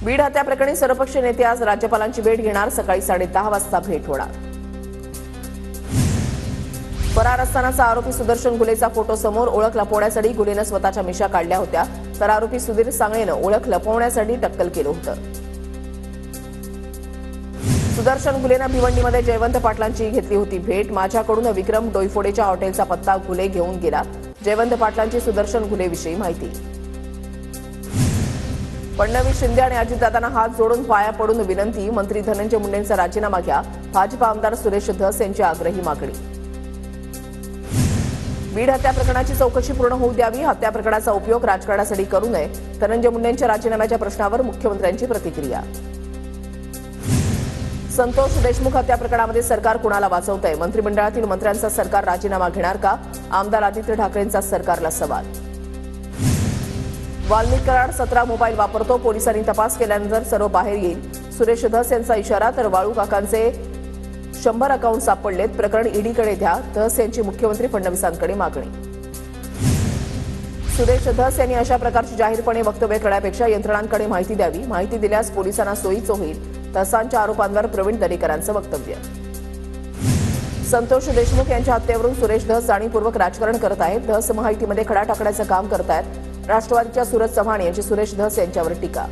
बीड हत्या प्रकरणी सर्वपक्षीय नेते आज राज्यपालांची भेट घेणार. सकाळी 10:30 वाजता भेट होणार. फरार असतानाचा आरोपी सुदर्शन गुलेचा फोटो समोर. ओळख लपवण्यासाठी गुलेनं स्वतःच्या मिशा काढल्या होत्या, तर आरोपी सुधीर सांगळेनं ओळख लपवण्यासाठी टक्कल केलं होतं. सुदर्शन गुलेनं भिवंडीमध्ये जयवंत पाटलांची घेतली होती भेट. माझ्याकडून विक्रम डोईफोडेच्या हॉटेलचा पत्ता गुले घेऊन गेला. जयवंत पाटलांची सुदर्शन गुलेविषयी माहिती. फडणवीस, शिंदे आणि अजितदादांना हात जोडून पाया पडून विनंती. मंत्री धनंजय मुंडेंचा राजीनामा घ्या. भाजपा आमदार सुरेश धस यांची आग्रही मागणी. बीड हत्या प्रकरणाची चौकशी पूर्ण होऊ द्यावी. हत्या प्रकरणाचा उपयोग राजकारणासाठी करू नये. धनंजय मुंडेंच्या राजीनाम्याच्या प्रश्नावर मुख्यमंत्र्यांची प्रतिक्रिया. संतोष देशमुख हत्या प्रकरणामध्ये सरकार कुणाला वाचवतंय? मंत्रिमंडळातील मंत्र्यांचा सरकार राजीनामा घेणार का? आमदार आदित्य ठाकरेंचा सरकारला सवाल. वाल्मिक कराड 17 मोबाईल वापरतो. पोलिसांनी तपास केल्यानंतर सर्व बाहेर येईल. सुरेश धस यांचा इशारा. तर वाळू काकांचे 100 अकाउंट सापडलेत. प्रकरण ईडीकडे द्या. धस यांची मुख्यमंत्री फडणवीसांकडे मागणी. सुरेश धस यांनी अशा प्रकारची जाहीरपणे वक्तव्य करण्यापेक्षा यंत्रणांकडे माहिती द्यावी. माहिती दिल्यास पोलिसांना सोयीचं होईल. धसांच्या आरोपांवर प्रवीण दरेकरांचं वक्तव्य. संतोष देशमुख यांच्या हत्येवरून सुरेश धस जाणीवपूर्वक राजकारण करत आहेत. धस महायुतीमध्ये खडा टाकण्याचं काम करतायत. राष्ट्रवादीच्या सूरज चव्हाण यांची सुरेश धस यांच्यावर टीका.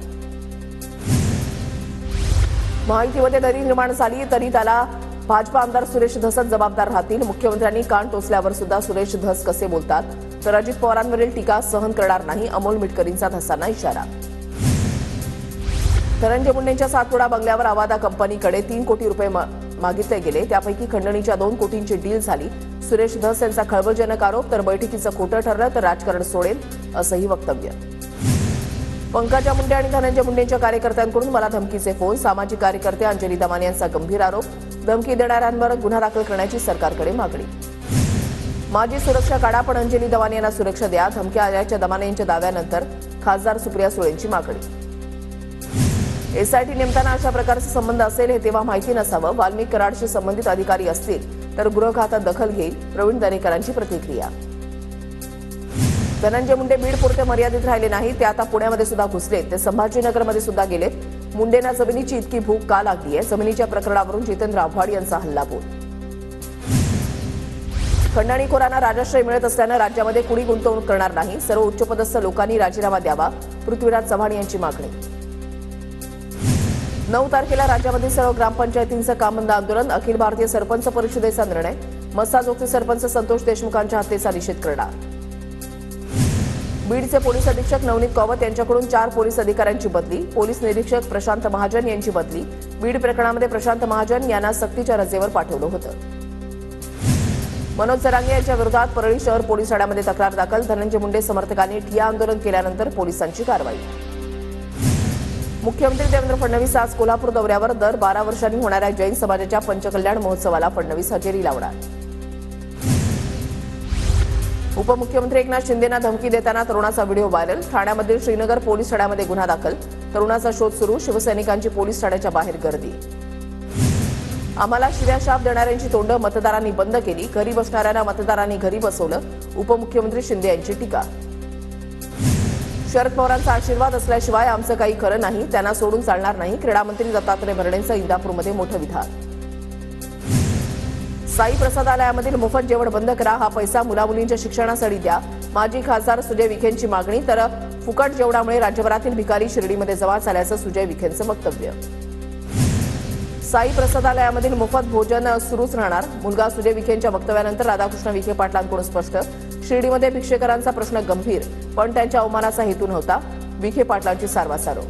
महायुतीमध्ये दरी निर्माण झाली तरी त्याला भाजपा आमदार सुरेश धसच जबाबदार राहतील. मुख्यमंत्र्यांनी कान टोचल्यावर सुद्धा सुरेश धस कसे बोलतात? तर अजित पवारांवरील टीका सहन करणार नाही. अमोल मिटकरींचा धसांना इशारा. धनंजय मुंडेंच्या सातपुडा बंगल्यावर आवादा कंपनीकडे 3 कोटी रुपये मागितले गेले. त्यापैकी खंडणीच्या 2 कोटींची डील झाली. सुरेश धस यांचा खळबळजनक आरोप. तर बैठकीचं खोटं ठरलं तर राजकारण सोडेल असंही वक्तव्य. पंकजा मुंडे आणि धनंजय मुंडेंच्या कार्यकर्त्यांकडून मला धमकीचे फोन. सामाजिक कार्यकर्ते अंजली दमाने यांचा गंभीर आरोप. धमकी देणाऱ्यांवर गुन्हा दाखल करण्याची सरकारकडे मागणी. माझी सुरक्षा काढा पण अंजली दमाने यांना सुरक्षा द्या. धमक्या आल्याच्या दमाने यांच्या दाव्यानंतर खासदार सुप्रिया सुळेंची मागणी. एसआयटी नेमताना अशा प्रकारचे संबंध असेल हे तेव्हा माहिती नसावं. वाल्मिक कराडशी संबंधित अधिकारी असतील तर गृह खातं दखल घेईल. प्रवीण दरेकरांची प्रतिक्रिया. धनंजय मुंडे बीडपुरते मर्यादित राहिले नाही. ते आता पुण्यामध्ये सुद्धा घुसलेत. ते संभाजीनगरमध्ये सुद्धा गेलेत. मुंडेंना जमिनीची इतकी भूक का लागली आहे? जमिनीच्या प्रकरणावरून जितेंद्र आव्हाड यांचा हल्लाबोल. खंडणीखोरांना राजाश्रय मिळत असल्यानं राज्यामध्ये कुणी गुंतवणूक करणार नाही. सर्व उच्चपदस्थ लोकांनी राजीनामा द्यावा. पृथ्वीराज चव्हाण यांची मागणी. 9 तारखेला राज्यामध्ये सर्व ग्रामपंचायतींचं काम बंद आंदोलन. अखिल भारतीय सरपंच परिषदेचा निर्णय. मस्साजोगचे सरपंच संतोष देशमुखांच्या हत्येचा निषेध करणार. बीडचे पोलीस अधीक्षक नवनीत कौवत यांच्याकडून 4 पोलीस अधिकाऱ्यांची बदली. पोलीस निरीक्षक प्रशांत महाजन यांची बदली. बीड प्रकरणामध्ये प्रशांत महाजन यांना सक्तीच्या रजेवर पाठवलं होतं. मनोज जरांगे यांच्या विरोधात परळी शहर पोलीस ठाण्यामध्ये तक्रार दाखल. धनंजय मुंडे समर्थकांनी ठिय्या आंदोलन केल्यानंतर पोलिसांची कारवाई. मुख्यमंत्री देवेंद्र फडणवीस आज कोल्हापूर दौऱ्यावर. दर 12 वर्षांनी होणाऱ्या जैन समाजाच्या पंचकल्याण महोत्सवाला फडणवीस हजेरी लावणार. उपमुख्यमंत्री एकनाथ शिंदेंना धमकी देताना तरुणाचा व्हिडिओ व्हायरल. ठाण्यामधील श्रीनगर पोलीस ठाण्यामध्ये गुन्हा दाखल. तरुणाचा शोध सुरू. शिवसैनिकांची पोलीस ठाण्याच्या बाहेर गर्दी. आम्हाला शिव्याशाप देणाऱ्यांची तोंड मतदारांनी बंद केली. घरी बसणाऱ्यांना मतदारांनी घरी बसवलं. उपमुख्यमंत्री शिंदे यांची टीका. शरद पवारांचा आशीर्वाद असल्याशिवाय आमचं काही खरं नाही. त्यांना सोडून चालणार नाही. क्रीडामंत्री दत्तात्रय भरणेंचं इंदापूरमध्ये मोठं विधान. साई प्रसादालयामधील मोफत जेवण बंद करा. हा पैसा मुलामुलींच्या शिक्षणासाठी द्या. माजी खासदार सुजय विखेंची मागणी. तर फुकट जेवणामुळे राज्यभरातील भिकारी शिर्डीमध्ये जमा झाल्याचं सुजय विखेंचं वक्तव्य. साई प्रसादालयामधील मोफत भोजन सुरूच राहणार. मुलगा सुजय विखेंच्या वक्तव्यानंतर राधाकृष्ण विखे पाटलांकडून स्पष्ट. शिर्डीमध्ये भिक्षेकरांचा प्रश्न गंभीर पण त्यांच्या अवमानाचा हेतू नव्हता. विखे पाटलांची सारवासारो.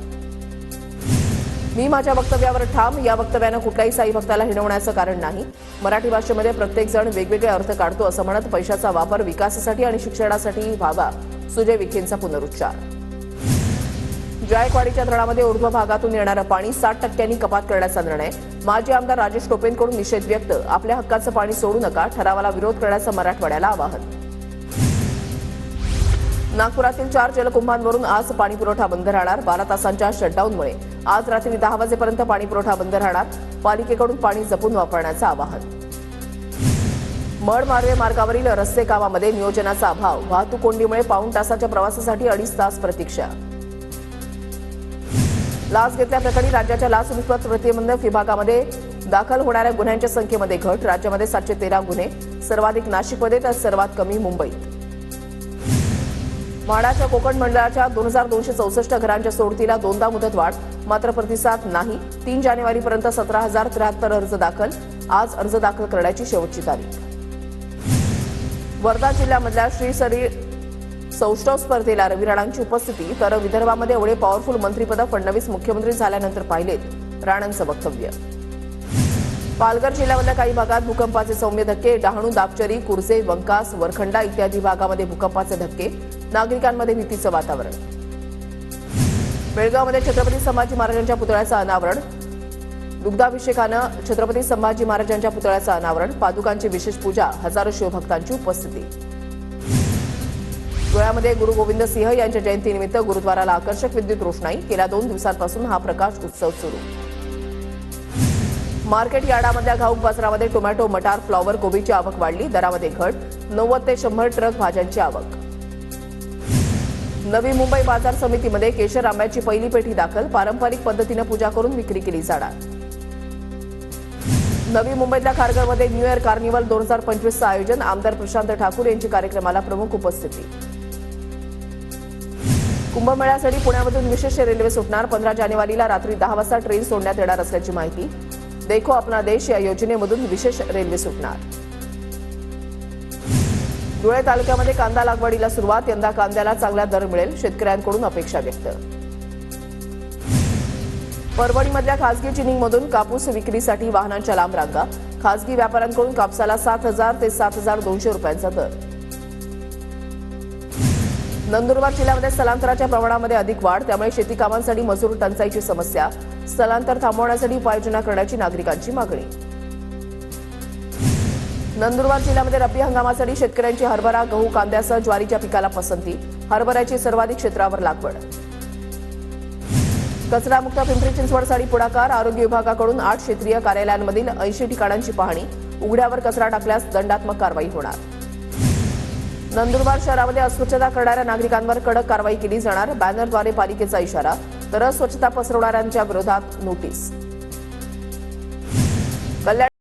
मी माझ्या वक्तव्यावर ठाम. या वक्तव्यानं कुठल्याही साई भक्ताला हिणवण्याचं कारण नाही. मराठी भाषेमध्ये प्रत्येक जण वेगवेगळे अर्थ काढतो असं म्हणत पैशाचा वापर विकासासाठी आणि शिक्षणासाठी व्हावा. सुजय विखेंचा पुनरुच्चार. जायकवाडीच्या धरणामध्ये ऊर्ध्व भागातून येणारं पाणी 60% कपात करण्याचा निर्णय. माजी आमदार राजेश टोपेंकडून निषेध व्यक्त. आपल्या हक्काचं पाणी सोडू नका. ठरावाला विरोध करण्याचं मराठवाड्याला आवाहन. नागपुरातील 4 जलकुंभांवरून आज पाणीपुरवठा बंद राहणार. 12 तासांच्या शटडाऊनमुळे आज रात्री 10 वाजेपर्यंत पाणीपुरवठा बंद राहणार. पालिकेकडून पाणी जपून वापरण्याचं आवाहन. मड मार्वे मार्गावरील रस्ते कामामध्ये नियोजनाचा अभाव. वाहतूक कोंडीमुळे पाऊण तासाच्या प्रवासासाठी 2.5 तास प्रतीक्षा. लाच घेतल्याप्रकरणी राज्याच्या लाचलुचपत प्रतिबंधक विभागामध्ये दाखल होणाऱ्या गुन्ह्यांच्या संख्येमध्ये घट. राज्यामध्ये 713 गुन्हे, सर्वाधिक नाशिकमध्ये तर सर्वात कमी मुंबईत. म्हाडाच्या कोकण मंडळाच्या 2264 घरांच्या सोडतीला दोनदा मुदतवाढ, मात्र प्रतिसाद नाही. 3 जानेवारीपर्यंत 17,073 अर्ज दाखल. आज अर्ज दाखल करण्याची शेवटची तारीख. वर्धा जिल्ह्यामधल्या श्रीसरी सौष्ठव स्पर्धेला रवी राणांची उपस्थिती, तर विदर्भामध्ये एवढे पॉवरफुल मंत्रिपद फडणवीस मुख्यमंत्री झाल्यानंतर पाहिलेत, राणांचं वक्तव्य. पालघर जिल्ह्यामधल्या काही भागात भूकंपाचे सौम्य धक्के. डहाणू, दापचरी, कुर्से, वंकास, वरखंडा इत्यादी भागामध्ये भूकंपाचे धक्के. नागरिकांमध्ये भीतीचं वातावरण. बेळगावमध्ये छत्रपती संभाजी महाराजांच्या पुतळ्याचं अनावरण. दुग्धाभिषेकानं छत्रपती संभाजी महाराजांच्या पुतळ्याचं अनावरण. पादुकांची विशेष पूजा. हजारो शिवभक्तांची उपस्थिती. धुळ्यामध्ये गुरु गोविंद सिंह यांच्या जयंतीनिमित्त गुरुद्वाराला आकर्षक विद्युत रोषणाई. गेल्या 2 दिवसांपासून हा प्रकाश उत्सव सुरू. मार्केट यार्डामधल्या घाऊक बाजारामध्ये टोमॅटो, मटार, फ्लॉवर, कोबीची आवक वाढली. दरामध्ये घट. 90 ते 100 ट्रक भाज्यांची आवक. नवी मुंबई बाजार समितीमध्ये केशर आंब्याची पहिली पेटी दाखल. पारंपरिक पद्धतीनं पूजा करून विक्री केली जाणार. नवी मुंबईतल्या खारघरमध्ये न्यू इयर कार्निव्हल 2025चं आयोजन. आमदार प्रशांत ठाकूर यांची कार्यक्रमाला प्रमुख उपस्थिती. कुंभमेळ्यासाठी पुण्यामधून विशेष रेल्वे सुटणार. 15 जानेवारीला रात्री 10 वाजता ट्रेन सोडण्यात येणार असल्याची माहिती. देखो अपना देश या योजनेमधून विशेष रेल्वे सुटणार. धुळे तालुक्यामध्ये कांदा लागवडीला सुरुवात. यंदा कांद्याला चांगला दर मिळेल, शेतकऱ्यांकडून अपेक्षा व्यक्त. परभणीमधल्या खासगी जिनिंगमधून कापूस विक्रीसाठी वाहनांच्या लांब रांगा. खासगी व्यापाऱ्यांकडून कापसाला 7,000 ते 7,200 रुपयांचा दर. नंदुरबार जिल्ह्यामध्ये स्थलांतराच्या प्रमाणामध्ये अधिक वाढ, त्यामुळे शेती कामांसाठी मजूर टंचाईची समस्या. स्थलांतर थांबवण्यासाठी उपाययोजना करण्याची नागरिकांची मागणी. नंदुरबार जिल्ह्यामध्ये रब्बी हंगामासाठी शेतकऱ्यांची हरभरा, गहू, कांद्यासह ज्वारीच्या पिकाला पसंती. हरभऱ्याची सर्वाधिक क्षेत्रावर लागवड. कचरामुक्त पिंपरी चिंचवडसाठी पुढाकार. आरोग्य विभागाकडून 8 क्षेत्रीय कार्यालयांमधील 80 ठिकाणांची पाहणी. उघड्यावर कचरा टाकल्यास दंडात्मक कारवाई होणार. नंदुरबार शहरामध्ये अस्वच्छता करणाऱ्या नागरिकांवर कडक कारवाई केली जाणार. बॅनरद्वारे पालिकेचा इशारा, तर अस्वच्छता पसरवणाऱ्यांच्या विरोधात नोटीस.